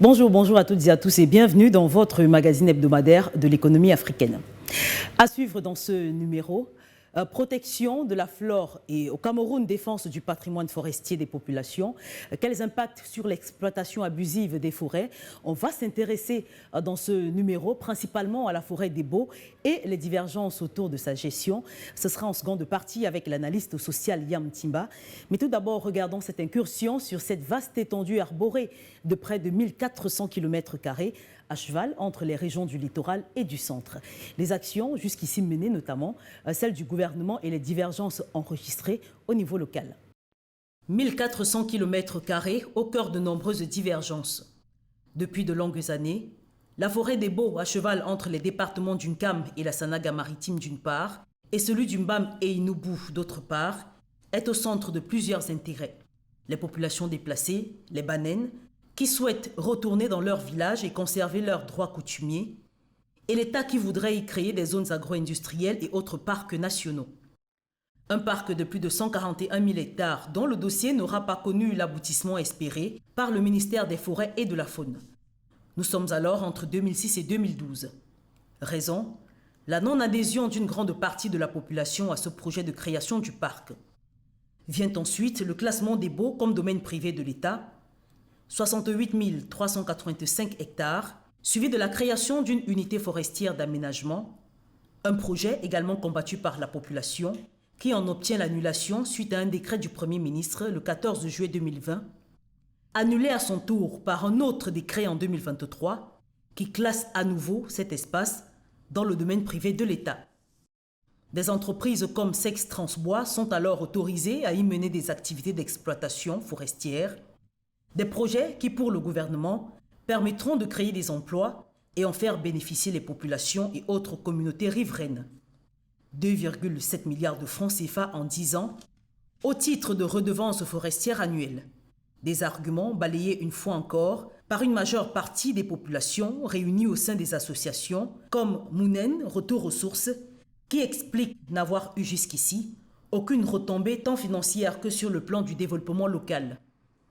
Bonjour, bonjour à toutes et à tous et bienvenue dans votre magazine hebdomadaire de l'économie africaine. À suivre dans ce numéro, protection de la flore et au Cameroun, défense du patrimoine forestier des populations. Quels impacts sur l'exploitation abusive des forêts? On va s'intéresser dans ce numéro principalement à la forêt des Baux et les divergences autour de sa gestion. Ce sera en seconde partie avec l'analyste social Yam Timba. Mais tout d'abord, regardons cette incursion sur cette vaste étendue arborée de près de 1400 km² à cheval entre les régions du littoral et du centre. Les actions jusqu'ici menées, notamment celles du gouvernement et les divergences enregistrées au niveau local. 1400 km² au cœur de nombreuses divergences. Depuis de longues années, la forêt des Baux, à cheval entre les départements d'Unkam et la Sanaga-Maritime d'une part, et celui du Mbam et Inubu d'autre part, est au centre de plusieurs intérêts. Les populations déplacées, les Banènes, qui souhaitent retourner dans leur village et conserver leurs droits coutumiers, et l'État qui voudrait y créer des zones agro-industrielles et autres parcs nationaux. Un parc de plus de 141 000 hectares dont le dossier n'aura pas connu l'aboutissement espéré par le ministère des Forêts et de la Faune. Nous sommes alors entre 2006 et 2012. Raison, la non-adhésion d'une grande partie de la population à ce projet de création du parc. Vient ensuite le classement des Baux comme domaine privé de l'État, 68 385 hectares, suivi de la création d'une unité forestière d'aménagement, un projet également combattu par la population qui en obtient l'annulation suite à un décret du Premier ministre le 14 juillet 2020, annulé à son tour par un autre décret en 2023 qui classe à nouveau cet espace dans le domaine privé de l'État. Des entreprises comme Sex Transbois sont alors autorisées à y mener des activités d'exploitation forestière, des projets qui, pour le gouvernement, permettront de créer des emplois et en faire bénéficier les populations et autres communautés riveraines. 2,7 milliards de francs CFA en 10 ans, au titre de redevances forestières annuelles. Des arguments balayés une fois encore par une majeure partie des populations réunies au sein des associations comme Mounen, Retour aux sources, qui explique n'avoir eu jusqu'ici aucune retombée tant financière que sur le plan du développement local.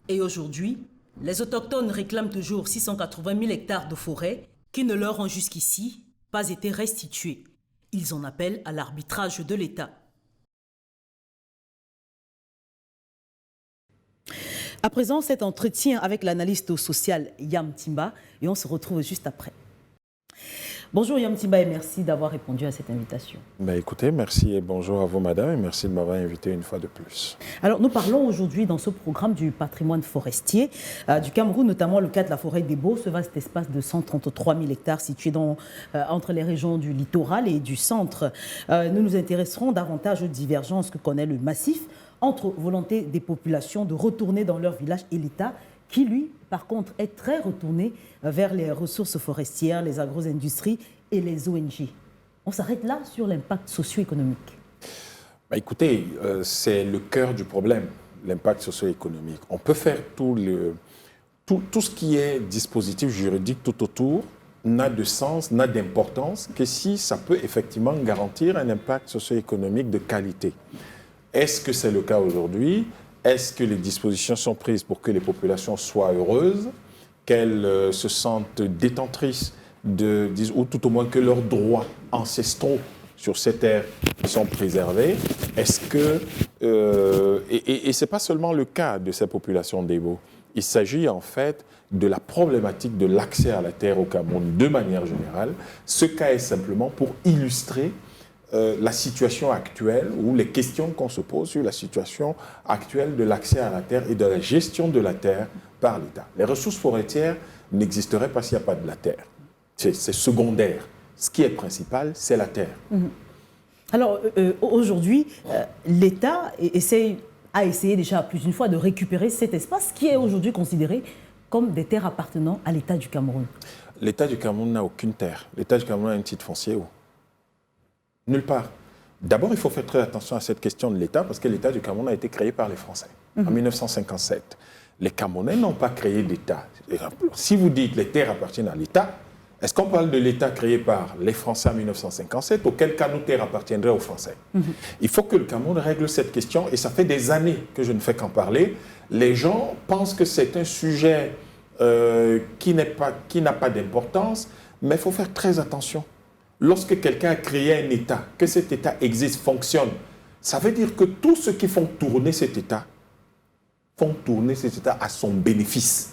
Et aujourd'hui, les autochtones réclament toujours 680 000 hectares de forêt qui ne leur ont jusqu'ici pas été restitués. Ils en appellent à l'arbitrage de l'État. À présent, cet entretien avec l'analyste social Yam Timba et on se retrouve juste après. Bonjour Yam Timba et merci d'avoir répondu à cette invitation. Écoutez, merci et bonjour à vous madame et merci de m'avoir invité une fois de plus. Alors nous parlons aujourd'hui dans ce programme du patrimoine forestier du Cameroun, notamment le cas de la forêt des Baux, ce vaste espace de 133 000 hectares situé entre les régions du littoral et du centre. Nous nous intéresserons davantage aux divergences que connaît le massif entre volonté des populations de retourner dans leur village et l'État qui, lui, par contre, est très retourné vers les ressources forestières, les agro-industries et les ONG. On s'arrête là sur l'impact socio-économique. Écoutez, c'est le cœur du problème, l'impact socio-économique. On peut faire tout ce qui est dispositif juridique tout autour n'a de sens, n'a d'importance que si ça peut effectivement garantir un impact socio-économique de qualité. Est-ce que c'est le cas aujourd'hui ? Est-ce que les dispositions sont prises pour que les populations soient heureuses, qu'elles se sentent détentrices ou tout au moins que leurs droits ancestraux sur ces terres sont préservés? Est-ce que... et ce n'est pas seulement le cas de ces populations des Baux. Il s'agit en fait de la problématique de l'accès à la terre au Cameroun de manière générale. Ce cas est simplement pour illustrer la situation actuelle ou les questions qu'on se pose sur la situation actuelle de l'accès à la terre et de la gestion de la terre par l'État. Les ressources forestières n'existeraient pas s'il n'y a pas de la terre. C'est secondaire. Ce qui est principal, c'est la terre. Alors, aujourd'hui, l'État a essayé déjà plus d'une fois de récupérer cet espace qui est aujourd'hui considéré comme des terres appartenant à l'État du Cameroun. L'État du Cameroun n'a aucune terre. L'État du Cameroun a un titre foncier où? Nulle part. D'abord, il faut faire très attention à cette question de l'État parce que l'État du Cameroun a été créé par les Français en 1957. Les Camerounais n'ont pas créé d'État. Si vous dites que les terres appartiennent à l'État, est-ce qu'on parle de l'État créé par les Français en 1957? Auquel cas nos terres appartiendraient aux Français? Il faut que le Cameroun règle cette question et ça fait des années que je ne fais qu'en parler. Les gens pensent que c'est un sujet qui n'a pas d'importance, mais il faut faire très attention. Lorsque quelqu'un a créé un État, que cet État existe, fonctionne, ça veut dire que tous ceux qui font tourner cet État à son bénéfice.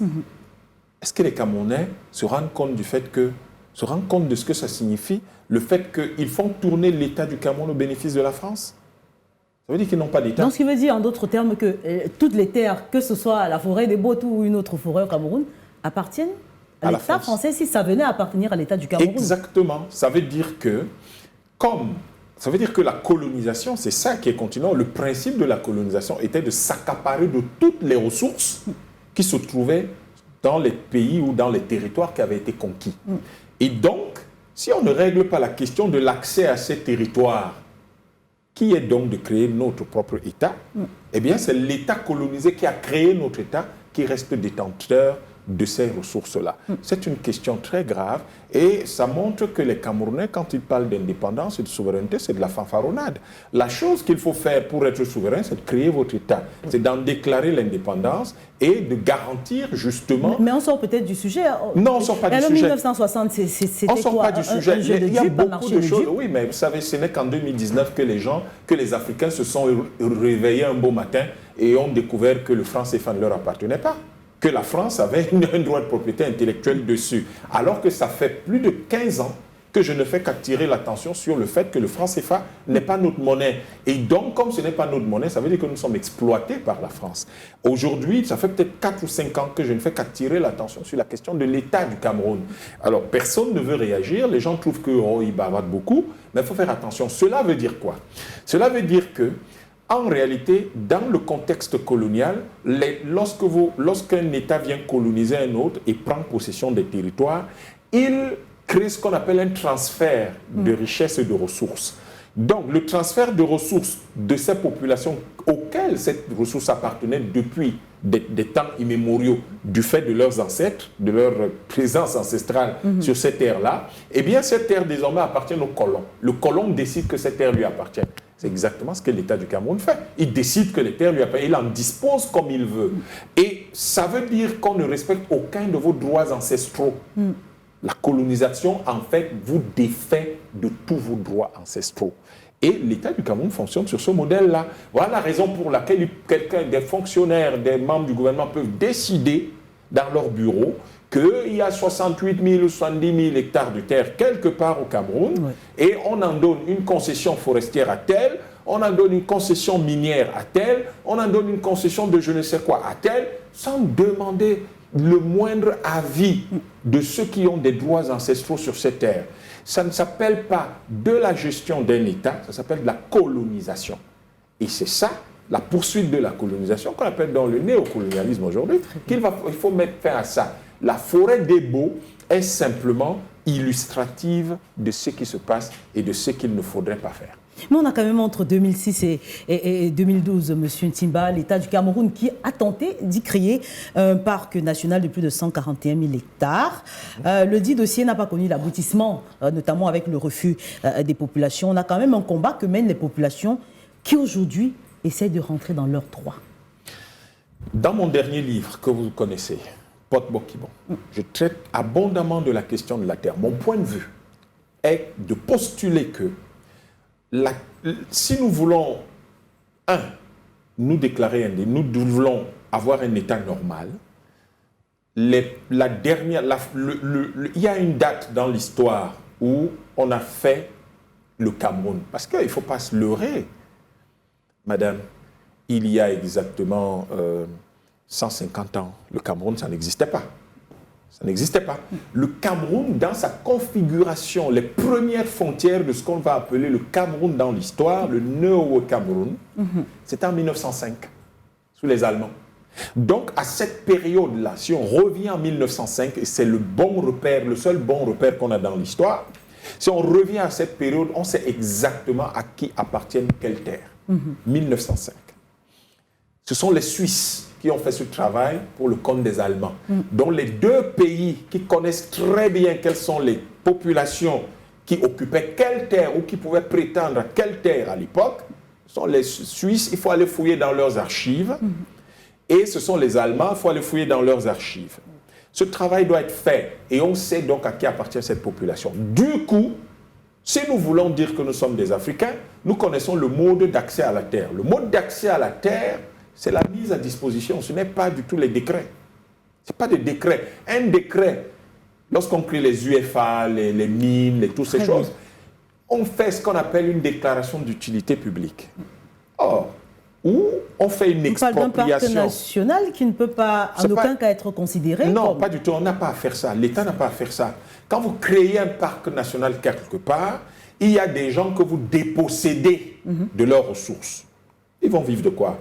Est-ce que les Camerounais se rendent compte de ce que ça signifie, le fait qu'ils font tourner l'État du Cameroun au bénéfice de la France? Ça veut dire qu'ils n'ont pas d'État. Donc, ce qui veut dire, en d'autres termes, que toutes les terres, que ce soit la forêt des Botos ou une autre forêt au Cameroun, appartiennent à l'État français si ça venait à appartenir à l'État du Cameroun. Exactement. Ça veut dire que la colonisation, c'est ça qui est continuant. Le principe de la colonisation était de s'accaparer de toutes les ressources qui se trouvaient dans les pays ou dans les territoires qui avaient été conquis. Et donc, si on ne règle pas la question de l'accès à ces territoires, qui est donc de créer notre propre État, eh bien, c'est l'État colonisé qui a créé notre État qui reste détenteur de ces ressources-là. C'est une question très grave et ça montre que les Camerounais, quand ils parlent d'indépendance et de souveraineté, c'est de la fanfaronnade. La chose qu'il faut faire pour être souverain, c'est de créer votre État. C'est d'en déclarer l'indépendance et de garantir justement... Mais on sort peut-être du sujet. Non, on ne sort pas du sujet. En 1960, c'était quoi? On ne sort pas du sujet. Il y a beaucoup de choses. Oui, mais vous savez, ce n'est qu'en 2019 que les Africains se sont réveillés un beau matin et ont découvert que le franc CFA ne leur appartenait pas, que la France avait un droit de propriété intellectuelle dessus. Alors que ça fait plus de 15 ans que je ne fais qu'attirer l'attention sur le fait que le franc CFA n'est pas notre monnaie. Et donc, comme ce n'est pas notre monnaie, ça veut dire que nous sommes exploités par la France. Aujourd'hui, ça fait peut-être 4 ou 5 ans que je ne fais qu'attirer l'attention sur la question de l'État du Cameroun. Alors, personne ne veut réagir. Les gens trouvent qu'ils bavardent beaucoup. Mais il faut faire attention. Cela veut dire quoi? Cela veut dire que en réalité, dans le contexte colonial, lorsqu'un État vient coloniser un autre et prend possession des territoires, il crée ce qu'on appelle un transfert de richesses et de ressources. Donc, le transfert de ressources de ces populations auxquelles cette ressource appartenait depuis des temps immémoriaux, du fait de leurs ancêtres, de leur présence ancestrale sur ces terres-là, eh bien, cette terre désormais appartient au colon. Le colon décide que cette terre lui appartient. C'est exactement ce que l'État du Cameroun fait. Il décide que les terres lui appartiennent, il en dispose comme il veut. Et ça veut dire qu'on ne respecte aucun de vos droits ancestraux. La colonisation, en fait, vous défait de tous vos droits ancestraux. Et l'État du Cameroun fonctionne sur ce modèle-là. Voilà la raison pour laquelle des fonctionnaires, des membres du gouvernement peuvent décider dans leur bureau qu'il y a 68 000 ou 70 000 hectares de terre quelque part au Cameroun, et on en donne une concession forestière à tel, on en donne une concession minière à tel, on en donne une concession de je ne sais quoi à tel, sans demander le moindre avis de ceux qui ont des droits ancestraux sur ces terres. Ça ne s'appelle pas de la gestion d'un État, ça s'appelle de la colonisation. Et c'est ça, la poursuite de la colonisation, qu'on appelle dans le néocolonialisme aujourd'hui, il faut mettre fin à ça. La forêt des Baux est simplement illustrative de ce qui se passe et de ce qu'il ne faudrait pas faire. Mais on a quand même entre 2006 et 2012, M. Ntimba, l'État du Cameroun qui a tenté d'y créer un parc national de plus de 141 000 hectares. Le dit dossier n'a pas connu l'aboutissement, notamment avec le refus des populations. On a quand même un combat que mènent les populations qui aujourd'hui essaient de rentrer dans leurs droits. Dans mon dernier livre que vous connaissez, Pot Bokibon, je traite abondamment de la question de la terre. Mon point de vue est de postuler que si nous voulons, nous déclarer nous voulons avoir un État normal, il y a une date dans l'histoire où on a fait le Cameroun. Parce qu'il ne faut pas se leurrer, madame. Il y a exactement 150 ans, le Cameroun, ça n'existait pas. Ça n'existait pas. Le Cameroun, dans sa configuration, les premières frontières de ce qu'on va appeler le Cameroun dans l'histoire, le Néo-Cameroun, c'était en 1905, sous les Allemands. Donc, à cette période-là, si on revient en 1905, et c'est le bon repère, le seul bon repère qu'on a dans l'histoire, si on revient à cette période, on sait exactement à qui appartiennent quelles terres. 1905. Ce sont les Suisses qui ont fait ce travail pour le compte des Allemands. Donc les deux pays qui connaissent très bien quelles sont les populations qui occupaient quelle terre ou qui pouvaient prétendre à quelle terre à l'époque, sont les Suisses, il faut aller fouiller dans leurs archives, et ce sont les Allemands, il faut aller fouiller dans leurs archives. Ce travail doit être fait et on sait donc à qui appartient cette population. Du coup, si nous voulons dire que nous sommes des Africains, nous connaissons le mode d'accès à la terre. Le mode d'accès à la terre, c'est la mise à disposition. Ce n'est pas du tout les décrets. Ce n'est pas des décrets. Un décret, lorsqu'on crée les UFA, les mines, toutes ces choses, on fait ce qu'on appelle une déclaration d'utilité publique. Or, où on fait une expropriation. On parle d'un parc national qui ne peut pas en aucun cas être considéré. Non, pas du tout. On n'a pas à faire ça. L'État n'a pas à faire ça. Quand vous créez un parc national quelque part, il y a des gens que vous dépossédez de leurs ressources. Ils vont vivre de quoi?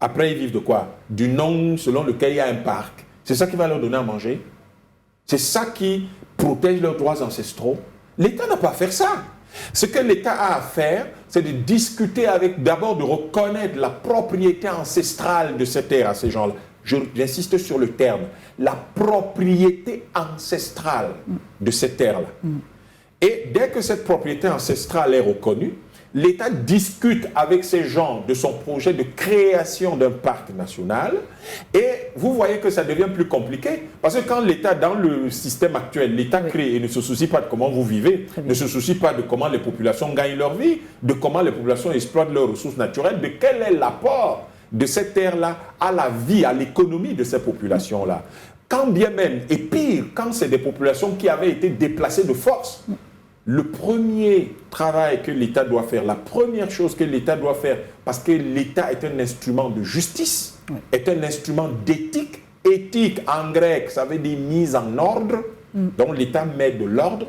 Après, ils vivent de quoi? Du nom selon lequel il y a un parc. C'est ça qui va leur donner à manger? C'est ça qui protège leurs droits ancestraux? L'État n'a pas à faire ça. Ce que l'État a à faire, c'est de discuter avec, d'abord de reconnaître la propriété ancestrale de ces terres à ces gens-là. J'insiste sur le terme, la propriété ancestrale de ces terres-là. Et dès que cette propriété ancestrale est reconnue, l'État discute avec ces gens de son projet de création d'un parc national et vous voyez que ça devient plus compliqué parce que quand l'État, dans le système actuel, l'État crée et ne se soucie pas de comment vous vivez, ne se soucie pas de comment les populations gagnent leur vie, de comment les populations exploitent leurs ressources naturelles, de quel est l'apport de cette terre-là à la vie, à l'économie de ces populations-là. Quand bien même, et pire, quand c'est des populations qui avaient été déplacées de force, le premier travail que l'État doit faire, la première chose que l'État doit faire, parce que l'État est un instrument de justice, est un instrument d'éthique. Éthique, en grec, ça veut dire mise en ordre. Donc l'État met de l'ordre,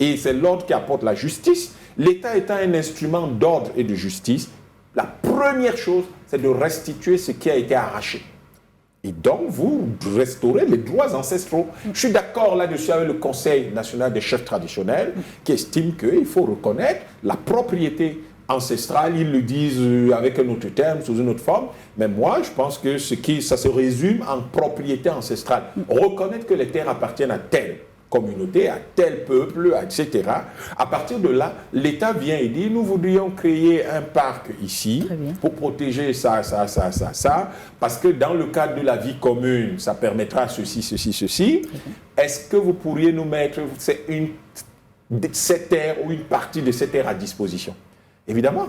et c'est l'ordre qui apporte la justice. L'État étant un instrument d'ordre et de justice, la première chose, c'est de restituer ce qui a été arraché. Et donc, vous restaurez les droits ancestraux. Je suis d'accord là-dessus avec le Conseil national des chefs traditionnels qui estime qu'il faut reconnaître la propriété ancestrale. Ils le disent avec un autre terme, sous une autre forme. Mais moi, je pense que ça se résume en propriété ancestrale. Reconnaître que les terres appartiennent à telle communauté, à tel peuple, etc. À partir de là, l'État vient et dit, nous voudrions créer un parc ici pour protéger ça, parce que dans le cadre de la vie commune, ça permettra ceci, ceci, ceci. Est-ce que vous pourriez nous mettre cette terre ou une partie de cette terre à disposition? Évidemment.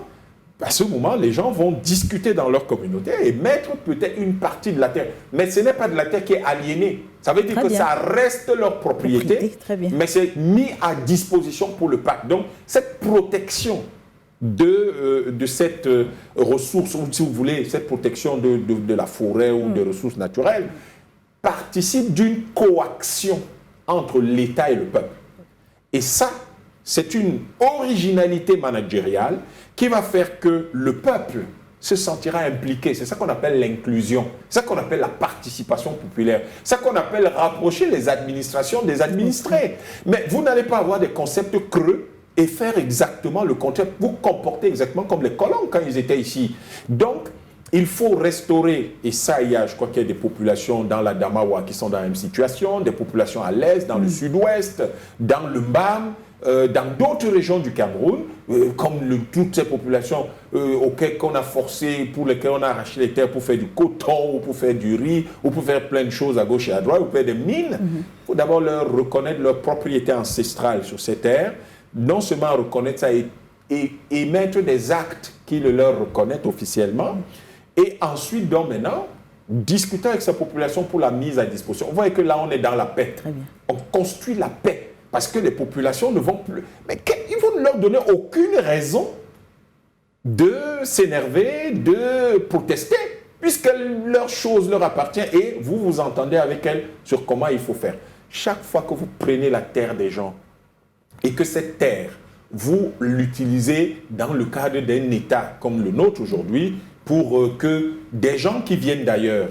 À ce moment, les gens vont discuter dans leur communauté et mettre peut-être une partie de la terre. Mais ce n'est pas de la terre qui est aliénée. Ça veut dire que ça reste leur propriété, mais c'est mis à disposition pour le parc. Donc, cette protection de cette ressource, ou si vous voulez, cette protection de la forêt ou des ressources naturelles, participe d'une coaction entre l'État et le peuple. Et ça, c'est une originalité managériale qui va faire que le peuple se sentira impliqué. C'est ça qu'on appelle l'inclusion. C'est ça qu'on appelle la participation populaire. C'est ça qu'on appelle rapprocher les administrations des administrés. Mais vous n'allez pas avoir des concepts creux et faire exactement le contraire. Vous comportez exactement comme les colons quand ils étaient ici. Donc, il faut restaurer, et ça, je crois qu'il y a des populations dans la Damawa qui sont dans la même situation, des populations à l'est, dans le sud-ouest, dans le Mbam, dans d'autres régions du Cameroun, comme toutes ces populations auxquelles on a forcé, pour lesquelles on a arraché les terres pour faire du coton, ou pour faire du riz, ou pour faire plein de choses à gauche et à droite, ou pour faire des mines. Il faut d'abord leur reconnaître leur propriété ancestrale sur ces terres, non seulement reconnaître ça et émettre des actes qui le leur reconnaissent officiellement, et ensuite, donc maintenant, discuter avec sa population pour la mise à disposition. Vous voyez que là, on est dans la paix. On construit la paix. Parce que les populations ne vont plus... Mais ils vont ne leur donner aucune raison de s'énerver, de protester, puisque leur chose leur appartient et vous vous entendez avec elles sur comment il faut faire. Chaque fois que vous prenez la terre des gens et que cette terre, vous l'utilisez dans le cadre d'un État comme le nôtre aujourd'hui, pour que des gens qui viennent d'ailleurs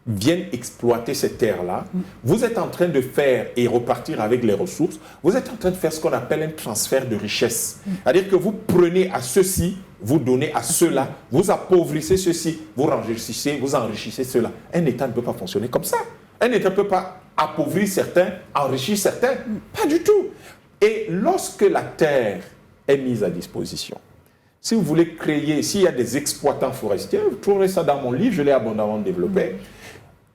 viennent exploiter cette terre-là, vous êtes en train de faire et repartir avec les ressources, vous êtes en train de faire ce qu'on appelle un transfert de richesse. C'est-à-dire que vous prenez à ceux-ci, vous donnez à ceux-là, vous appauvrissez ceux-ci, vous enrichissez ceux-là. Un État ne peut pas fonctionner comme ça. Un État ne peut pas appauvrir certains, enrichir certains. Pas du tout. Et lorsque la terre est mise à disposition, si vous voulez créer, s'il y a des exploitants forestiers, vous trouverez ça dans mon livre, je l'ai abondamment développé.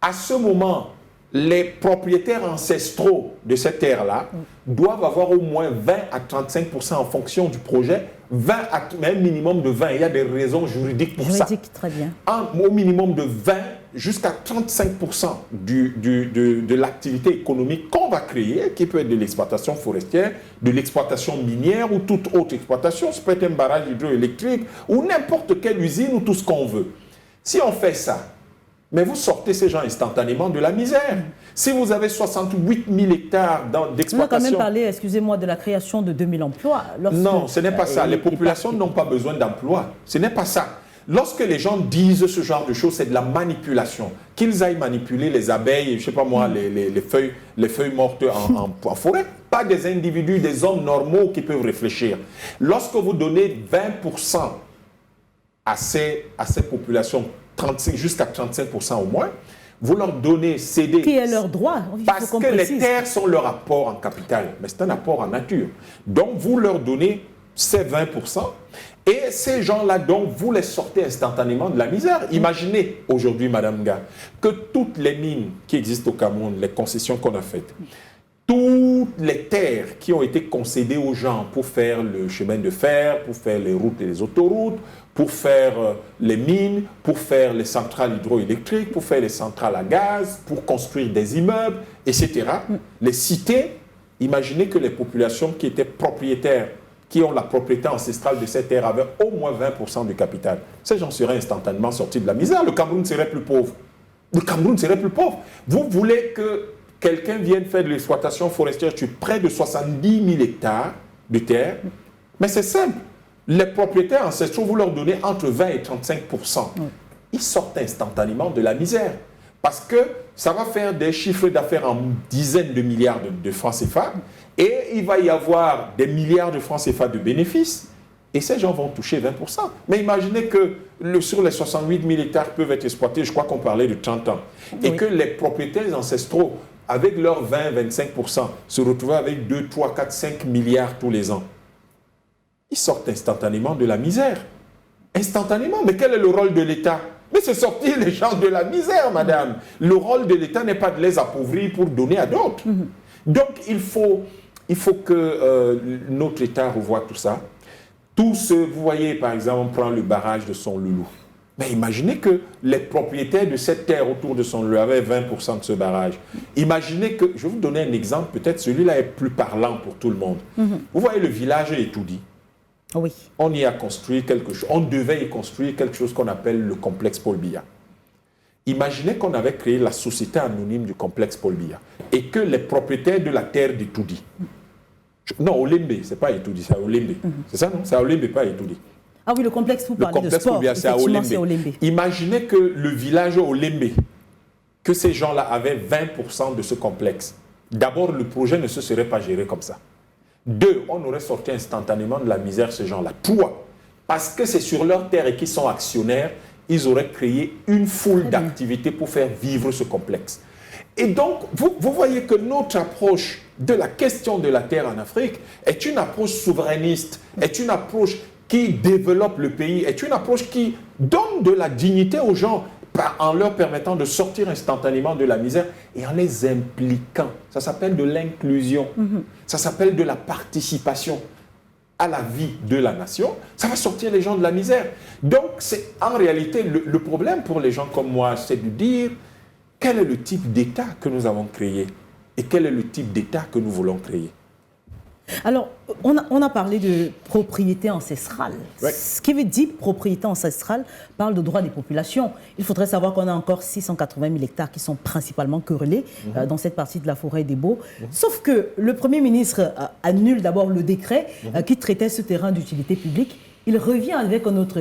À ce moment, les propriétaires ancestraux de cette terre-là doivent avoir au moins 20 à 35% en fonction du projet, 20 à un minimum de 20. Il y a des raisons juridiques pour ça. Très bien. Au minimum de 20 jusqu'à 35% de l'activité économique qu'on va créer, qui peut être de l'exploitation forestière, de l'exploitation minière ou toute autre exploitation. Ça peut être un barrage hydroélectrique ou n'importe quelle usine ou tout ce qu'on veut. Si on fait ça, mais vous sortez ces gens instantanément de la misère. Si vous avez 68 000 hectares d'exploitation... On a quand même parlé, excusez-moi, de la création de 2000 emplois. Non, ce n'est pas ça. Les populations n'ont pas besoin d'emplois. Ce n'est pas ça. Lorsque les gens disent ce genre de choses, c'est de la manipulation. Qu'ils aillent manipuler les abeilles, je ne sais pas moi, les feuilles mortes en forêt, pas des individus, des hommes normaux qui peuvent réfléchir. Lorsque vous donnez 20% à ces populations, jusqu'à 35% au moins, vous leur donnez, céder... Qui est leur droit? Parce que les terres sont leur apport en capital, mais c'est un apport en nature. Donc, vous leur donnez ces 20%, et ces gens-là, donc, vous les sortez instantanément de la misère. Imaginez aujourd'hui, Madame Nga, que toutes les mines qui existent au Cameroun, les concessions qu'on a faites, toutes les terres qui ont été concédées aux gens pour faire le chemin de fer, pour faire les routes et les autoroutes, pour faire les mines, pour faire les centrales hydroélectriques, pour faire les centrales à gaz, pour construire des immeubles, etc. Les cités, imaginez que les populations qui étaient propriétaires, qui ont la propriété ancestrale de ces terres, avaient au moins 20% du capital. Ces gens seraient instantanément sortis de la misère. Le Cameroun serait plus pauvre. Le Cameroun serait plus pauvre. Vous voulez que quelqu'un vienne faire de l'exploitation forestière sur près de 70 000 hectares de terre, mais c'est simple. Les propriétaires ancestraux, vous leur donnez entre 20 et 35%. Ils sortent instantanément de la misère. Parce que ça va faire des chiffres d'affaires en dizaines de milliards de francs CFA et il va y avoir des milliards de francs CFA de bénéfices et ces gens vont toucher 20%. Mais imaginez que sur les 68 000 hectares peuvent être exploités, je crois qu'on parlait de 30 ans, et que les propriétaires ancestraux, avec leurs 20-25%, se retrouvaient avec 2, 3, 4, 5 milliards tous les ans. Ils sortent instantanément de la misère. Instantanément. Mais quel est le rôle de l'État? Mais c'est sortir les gens de la misère, madame. Le rôle de l'État n'est pas de les appauvrir pour donner à d'autres. Donc, il faut que notre État revoie tout ça. Vous voyez, par exemple, on prend le barrage de Son Loulou. Mais imaginez que les propriétaires de cette terre autour de Son Loulou avaient 20% de ce barrage. Imaginez que, je vais vous donner un exemple, peut-être celui-là est plus parlant pour tout le monde. Vous voyez le village Etoudi. Oui. On y a construit quelque chose, on devait y construire quelque chose qu'on appelle le complexe Paul Biya. Imaginez qu'on avait créé la société anonyme du complexe Paul Biya et que les propriétaires de la terre d'Etoudi, non, Olembe, c'est pas Etoudi, c'est à Olembe. C'est ça, non? C'est à Olembe, pas Etoudi. Ah oui, le complexe, vous parlez de sport, c'est à Olembe. Imaginez que le village Olembe, que ces gens-là avaient 20% de ce complexe. D'abord, le projet ne se serait pas géré comme ça. 2, on aurait sorti instantanément de la misère ces gens-là. 3, parce que c'est sur leur terre et qu'ils sont actionnaires, ils auraient créé une foule d'activités pour faire vivre ce complexe. Et donc, vous voyez que notre approche de la question de la terre en Afrique est une approche souverainiste, est une approche qui développe le pays, est une approche qui donne de la dignité aux gens en leur permettant de sortir instantanément de la misère et en les impliquant. Ça s'appelle de l'inclusion, ça s'appelle de la participation à la vie de la nation. Ça va sortir les gens de la misère. Donc, c'est en réalité, le problème pour les gens comme moi, c'est de dire quel est le type d'État que nous avons créé et quel est le type d'État que nous voulons créer. Alors, on a parlé de propriété ancestrale. Ouais. Ce qui veut dire propriété ancestrale parle de droits des populations. Il faudrait savoir qu'on a encore 680 000 hectares qui sont principalement querellés dans cette partie de la forêt des Baux. Sauf que le Premier ministre annule d'abord le décret qui traitait ce terrain d'utilité publique. Il revient avec un autre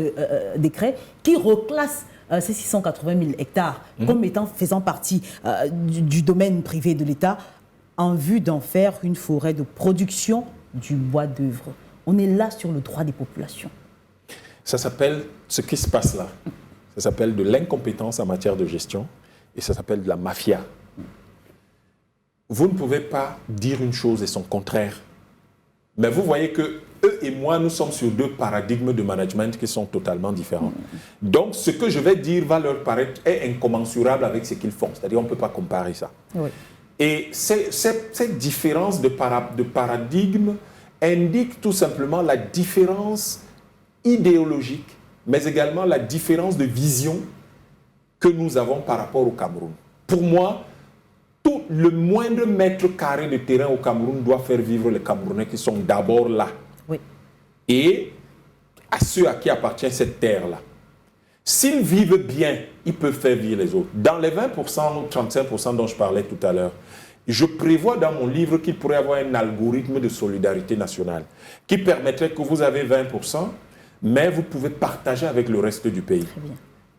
décret qui reclasse ces 680 000 hectares comme faisant partie du domaine privé de l'État, en vue d'en faire une forêt de production du bois d'œuvre. On est là sur le droit des populations. Ça s'appelle, ce qui se passe là, ça s'appelle de l'incompétence en matière de gestion et ça s'appelle de la mafia. Vous ne pouvez pas dire une chose et son contraire. Mais vous voyez que eux et moi, nous sommes sur deux paradigmes de management qui sont totalement différents. Donc, ce que je vais dire va leur paraître incommensurable avec ce qu'ils font. C'est-à-dire, on ne peut pas comparer ça. Oui. Et cette différence de paradigme indique tout simplement la différence idéologique, mais également la différence de vision que nous avons par rapport au Cameroun. Pour moi, tout le moindre mètre carré de terrain au Cameroun doit faire vivre les Camerounais qui sont d'abord là. Oui. Et à ceux à qui appartient cette terre-là. S'ils vivent bien, ils peuvent faire vivre les autres. Dans les 20% ou 35% dont je parlais tout à l'heure, je prévois dans mon livre qu'il pourrait y avoir un algorithme de solidarité nationale qui permettrait que vous avez 20%, mais vous pouvez partager avec le reste du pays. Très bien.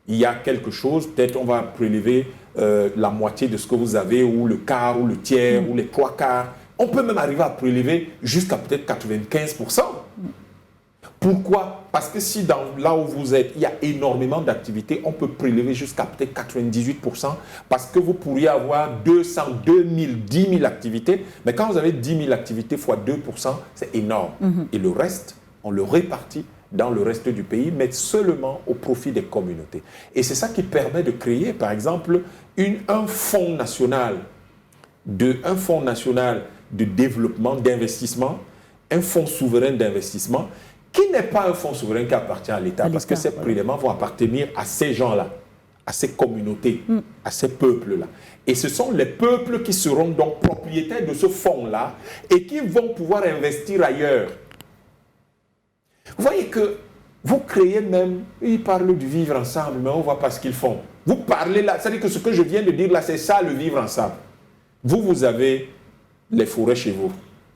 Il y a quelque chose, peut-être on va prélever la moitié de ce que vous avez, ou le quart, ou le tiers, ou les 3/4. On peut même arriver à prélever jusqu'à peut-être 95%. Pourquoi? Parce que si là où vous êtes, il y a énormément d'activités, on peut prélever jusqu'à peut-être 98%, parce que vous pourriez avoir 200, 2000, 10 000 activités, mais quand vous avez 10 000 activités fois 2%, c'est énorme. Et le reste, on le répartit dans le reste du pays, mais seulement au profit des communautés. Et c'est ça qui permet de créer, par exemple, un fonds national de développement, d'investissement, un fonds souverain d'investissement, qui n'est pas un fonds souverain qui appartient à l'État, parce que ces prélèvements vont appartenir à ces gens-là, à ces communautés, à ces peuples-là. Et ce sont les peuples qui seront donc propriétaires de ce fonds-là et qui vont pouvoir investir ailleurs. Vous voyez que vous créez même, ils parlent du vivre ensemble, mais on ne voit pas ce qu'ils font. Vous parlez là, c'est-à-dire que ce que je viens de dire là, c'est ça le vivre ensemble. Vous avez les forêts chez vous.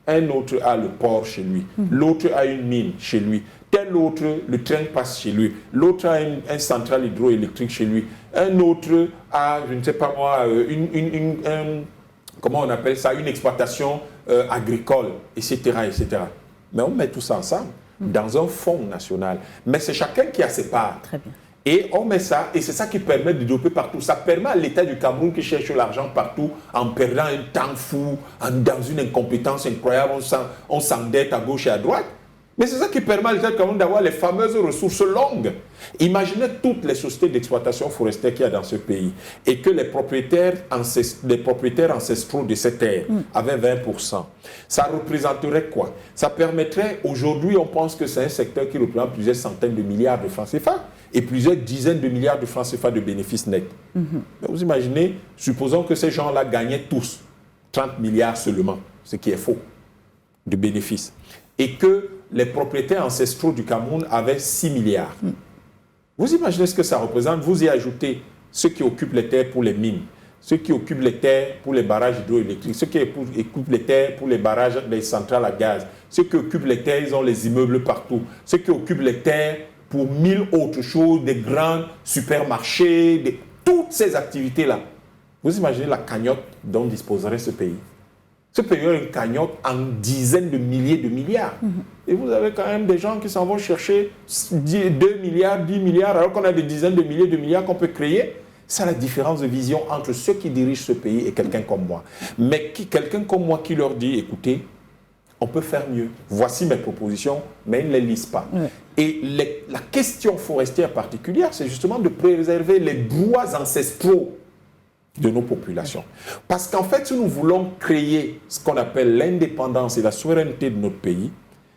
Un autre a le port chez lui. L'autre a une mine chez lui. Tel autre, le train passe chez lui. L'autre a une centrale hydroélectrique chez lui. Un autre a, je ne sais pas moi, comment on appelle ça, une exploitation agricole, etc., etc. Mais on met tout ça ensemble dans un fonds national. Mais c'est chacun qui a ses parts. Très bien. Et on met ça, et c'est ça qui permet de développer partout. Ça permet à l'État du Cameroun qui cherche l'argent partout, en perdant un temps fou, dans une incompétence incroyable, on s'endette à gauche et à droite. Mais c'est ça qui permet à l'État du Cameroun d'avoir les fameuses ressources longues. Imaginez toutes les sociétés d'exploitation forestière qu'il y a dans ce pays, et que les propriétaires ancestraux de ces terres avaient 20%. Ça représenterait quoi? Ça permettrait, aujourd'hui on pense que c'est un secteur qui représente plusieurs centaines de milliards de francs CFA, et plusieurs dizaines de milliards de francs CFA de bénéfices nets. Mais vous imaginez, supposons que ces gens-là gagnaient tous 30 milliards seulement, ce qui est faux, de bénéfices, et que les propriétaires ancestraux du Cameroun avaient 6 milliards. Vous imaginez ce que ça représente? Vous y ajoutez ceux qui occupent les terres pour les mines, ceux qui occupent les terres pour les barrages hydroélectriques, ceux qui occupent les terres pour les barrages, les centrales à gaz, ceux qui occupent les terres, ils ont les immeubles partout, ceux qui occupent les terres pour 1000 autres choses, des grands supermarchés, toutes ces activités-là. Vous imaginez la cagnotte dont disposerait ce pays? Ce pays a une cagnotte en dizaines de milliers de milliards. Et vous avez quand même des gens qui s'en vont chercher 2 milliards, 10 milliards, alors qu'on a des dizaines de milliers de milliards qu'on peut créer. C'est la différence de vision entre ceux qui dirigent ce pays et quelqu'un comme moi. Mais quelqu'un comme moi qui leur dit, écoutez, on peut faire mieux. Voici mes propositions, mais ils ne les lisent pas. Et la question forestière particulière, c'est justement de préserver les droits ancestraux de nos populations. Parce qu'en fait, si nous voulons créer ce qu'on appelle l'indépendance et la souveraineté de notre pays,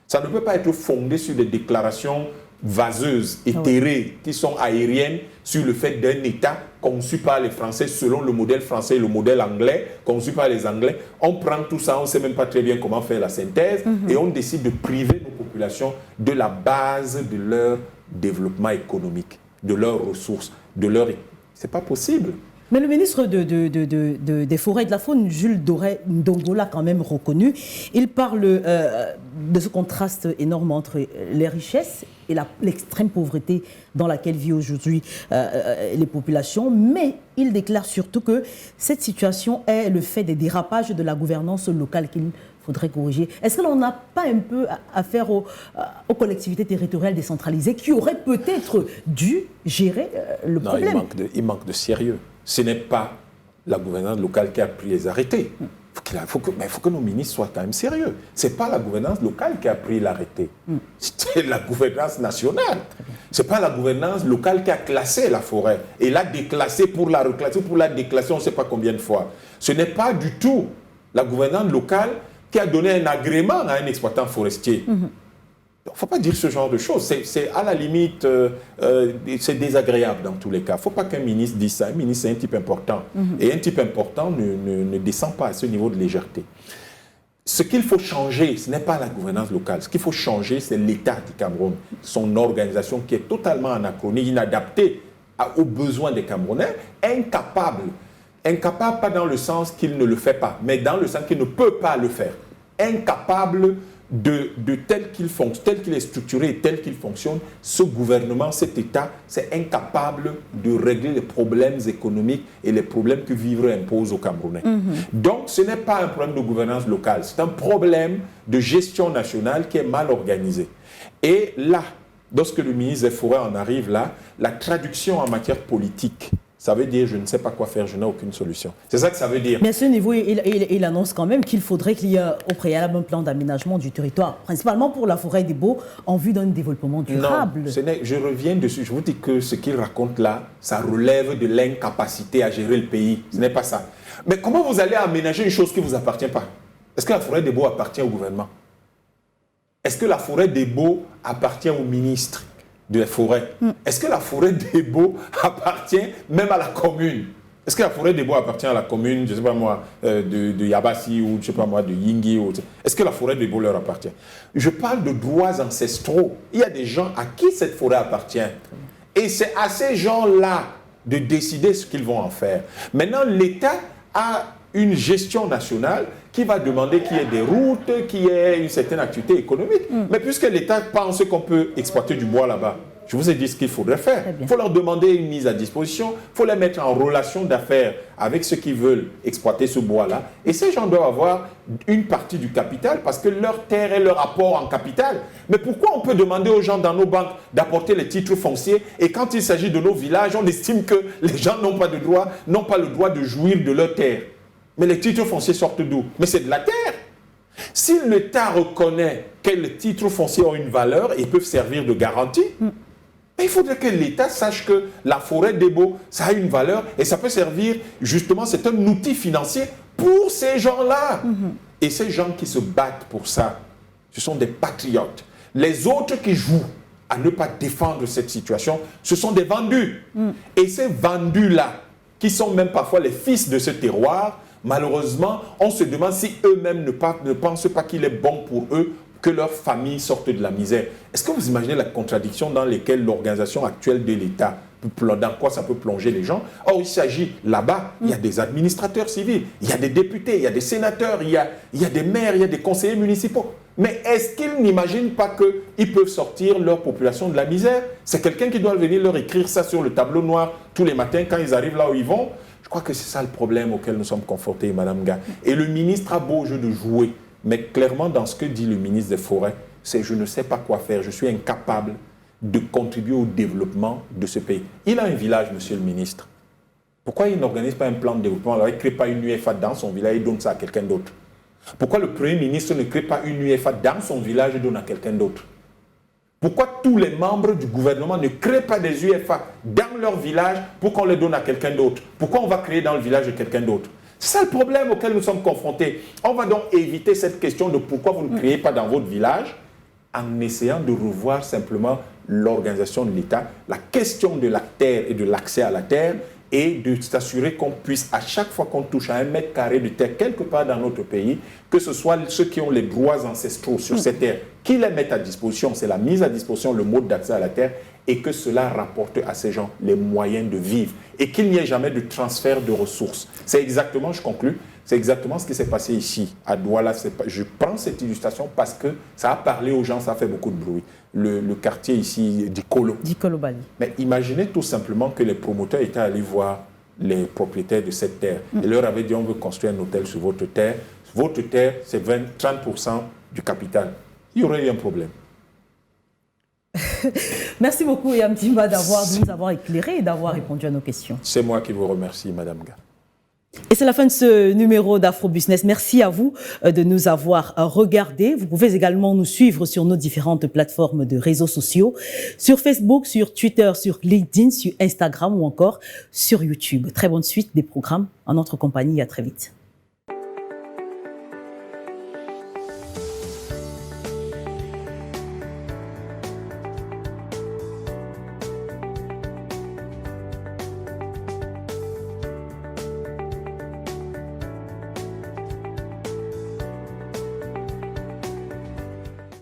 ça ne peut pas être fondé sur des déclarations vaseuses, éthérées, qui sont aériennes sur le fait d'un État conçu par les Français selon le modèle français et le modèle anglais, conçu par les Anglais. On prend tout ça, on ne sait même pas très bien comment faire la synthèse, et on décide de priver nos populations de la base de leur développement économique, de leurs ressources, de leur... C'est pas possible. Mais le ministre des Forêts et de la Faune, Jules Ndongo, l'a quand même reconnu. Il parle de ce contraste énorme entre les richesses et l'extrême pauvreté dans laquelle vivent aujourd'hui les populations. Mais il déclare surtout que cette situation est le fait des dérapages de la gouvernance locale qu'il faudrait corriger. Est-ce que l'on n'a pas un peu affaire aux collectivités territoriales décentralisées qui auraient peut-être dû gérer le problème? Il manque de sérieux. Ce n'est pas la gouvernance locale qui a pris les arrêtés. faut que nos ministres soient quand même sérieux. Ce n'est pas la gouvernance locale qui a pris l'arrêté. C'est la gouvernance nationale. Ce n'est pas la gouvernance locale qui a classé la forêt et l'a déclassée pour la reclasser, pour la déclasser on ne sait pas combien de fois. Ce n'est pas du tout la gouvernance locale qui a donné un agrément à un exploitant forestier. Il ne faut pas dire ce genre de choses. C'est à la limite, c'est désagréable dans tous les cas. Il ne faut pas qu'un ministre dise ça. Un ministre, c'est un type important. Et un type important ne descend pas à ce niveau de légèreté. Ce qu'il faut changer, ce n'est pas la gouvernance locale. Ce qu'il faut changer, c'est l'État du Cameroun. Son organisation qui est totalement anachronique, inadaptée aux besoins des Camerounais, incapable. Incapable, pas dans le sens qu'il ne le fait pas, mais dans le sens qu'il ne peut pas le faire. Incapable de tel qu'il est structuré et tel qu'il fonctionne, ce gouvernement, cet État, c'est incapable de régler les problèmes économiques et les problèmes que vivre impose aux Camerounais. Donc, ce n'est pas un problème de gouvernance locale, c'est un problème de gestion nationale qui est mal organisé. Et là, lorsque le ministre des Forêts en arrive là, la traduction en matière politique, ça veut dire je ne sais pas quoi faire, je n'ai aucune solution. C'est ça que ça veut dire. Mais à ce niveau, il annonce quand même qu'il faudrait qu'il y ait au préalable un plan d'aménagement du territoire, principalement pour la forêt des Baux, en vue d'un développement durable. Non, je reviens dessus. Je vous dis que ce qu'il raconte là, ça relève de l'incapacité à gérer le pays. Ce n'est pas ça. Mais comment vous allez aménager une chose qui ne vous appartient pas? Est-ce que la forêt des Baux appartient au gouvernement? Est-ce que la forêt des Baux appartient au ministre de la forêt? Est-ce que la forêt des Baux appartient même à la commune? Est-ce que la forêt des Baux appartient à la commune, je ne sais pas moi, de Yabassi ou je ne sais pas moi, de Yingui? Est-ce que la forêt des Baux leur appartient? Je parle de droits ancestraux. Il y a des gens à qui cette forêt appartient. Et c'est à ces gens-là de décider ce qu'ils vont en faire. Maintenant, l'État a une gestion nationale qui va demander qu'il y ait des routes, qu'il y ait une certaine activité économique. Mais puisque l'État pense qu'on peut exploiter du bois là-bas, je vous ai dit ce qu'il faudrait faire. Il faut leur demander une mise à disposition, il faut les mettre en relation d'affaires avec ceux qui veulent exploiter ce bois-là. Et ces gens doivent avoir une partie du capital parce que leur terre est leur apport en capital. Mais pourquoi on peut demander aux gens dans nos banques d'apporter les titres fonciers et quand il s'agit de nos villages, on estime que les gens n'ont pas le droit de jouir de leur terre? Mais les titres fonciers sortent d'où? Mais c'est de la terre. Si l'État reconnaît que les titres fonciers ont une valeur et peuvent servir de garantie, il faudrait que l'État sache que la forêt des Baux, ça a une valeur et ça peut servir, justement, c'est un outil financier pour ces gens-là. Et ces gens qui se battent pour ça, ce sont des patriotes. Les autres qui jouent à ne pas défendre cette situation, ce sont des vendus. Et ces vendus-là, qui sont même parfois les fils de ce terroir, malheureusement, on se demande si eux-mêmes ne pensent pas qu'il est bon pour eux que leur famille sorte de la misère. Est-ce que vous imaginez la contradiction dans laquelle l'organisation actuelle de l'État, dans quoi ça peut plonger les gens? Or, il s'agit là-bas, il y a des administrateurs civils, il y a des députés, il y a des sénateurs, il y a des maires, il y a des conseillers municipaux. Mais est-ce qu'ils n'imaginent pas qu'ils peuvent sortir leur population de la misère? C'est quelqu'un qui doit venir leur écrire ça sur le tableau noir tous les matins quand ils arrivent là où ils vont. Je crois que c'est ça le problème auquel nous sommes confrontés, Madame Ga. Et le ministre a beau jeu de jouer, mais clairement dans ce que dit le ministre des Forêts, c'est je ne sais pas quoi faire, je suis incapable de contribuer au développement de ce pays. Il a un village, monsieur le ministre. Pourquoi il n'organise pas un plan de développement? Alors il ne crée pas une UFA dans son village et donne ça à quelqu'un d'autre. Pourquoi le Premier ministre ne crée pas une UFA dans son village et donne à quelqu'un d'autre? Pourquoi tous les membres du gouvernement ne créent pas des UFA dans leur village pour qu'on les donne à quelqu'un d'autre? Pourquoi on va créer dans le village de quelqu'un d'autre? C'est ça le problème auquel nous sommes confrontés. On va donc éviter cette question de pourquoi vous ne créez pas dans votre village en essayant de revoir simplement l'organisation de l'État, la question de la terre et de l'accès à la terre et de s'assurer qu'on puisse, à chaque fois qu'on touche à 1 mètre carré de terre quelque part dans notre pays, que ce soit ceux qui ont les droits ancestraux sur ces terres, qui les mettent à disposition, c'est la mise à disposition, le mode d'accès à la terre, et que cela rapporte à ces gens les moyens de vivre et qu'il n'y ait jamais de transfert de ressources. C'est exactement, je conclus, c'est exactement ce qui s'est passé ici, à Douala. Je prends cette illustration parce que ça a parlé aux gens, ça a fait beaucoup de bruit. Le quartier ici d'Ikolo. d'Ikolo Bali. Mais imaginez tout simplement que les promoteurs étaient allés voir les propriétaires de cette terre et leur avaient dit on veut construire un hôtel sur votre terre. Votre terre, c'est 30% du capital. Il y aurait eu un problème. Merci beaucoup, Yam Timba, de nous avoir éclairés et d'avoir répondu à nos questions. C'est moi qui vous remercie, Madame Ga. Et c'est la fin de ce numéro d'Afro-Business. Merci à vous de nous avoir regardés. Vous pouvez également nous suivre sur nos différentes plateformes de réseaux sociaux, sur Facebook, sur Twitter, sur LinkedIn, sur Instagram ou encore sur YouTube. Très bonne suite des programmes en notre compagnie. À très vite.